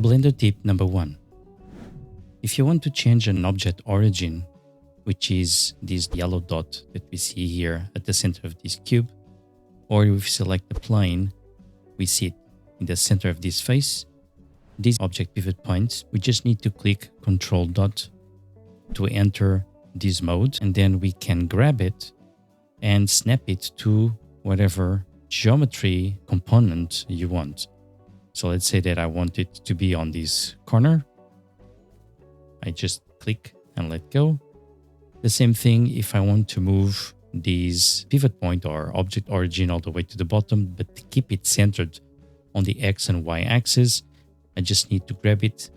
Blender tip number 1. If you want to change an object origin, which is this yellow dot that we see here at the center of this cube, or if we select the plane, we see it in the center of this face, this object pivot point, we just need to click Ctrl dot to enter this mode, and then we can grab it and snap it to whatever geometry component you want. So let's say that I want it to be on this corner. I just click and let go. The same thing if I want to move this pivot point or object origin all the way to the bottom, but keep it centered on the X and Y axis. I just need to grab it,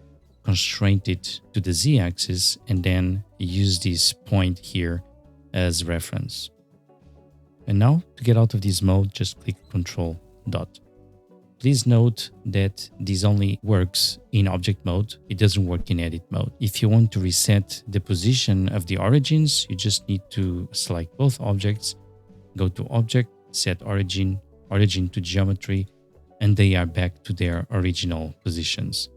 constrain it to the Z axis, and then use this point here as reference. And now to get out of this mode, just click Ctrl dot. Please note that this only works in object mode. It doesn't work in edit mode. If you want to reset the position of the origins, you just need to select both objects, go to Object, Set Origin, Origin to Geometry, and they are back to their original positions.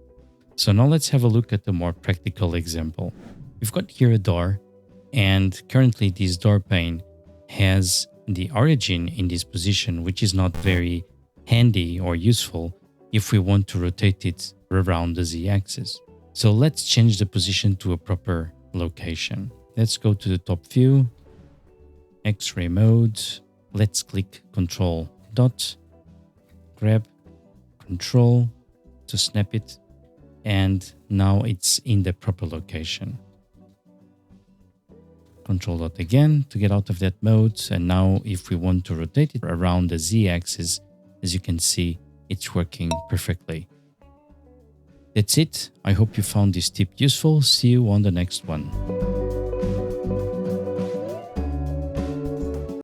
So now let's have a look at a more practical example. We've got here a door, and currently this door pane has the origin in this position, which is not very handy or useful if we want to rotate it around the Z-axis. So let's change the position to a proper location. Let's go to the top view, X-ray mode. Let's click Ctrl dot, grab Ctrl to snap it, and now it's in the proper location. Ctrl dot again to get out of that mode, and now if we want to rotate it around the Z-axis, as you can see, it's working perfectly. That's it. I hope you found this tip useful. See you on the next one.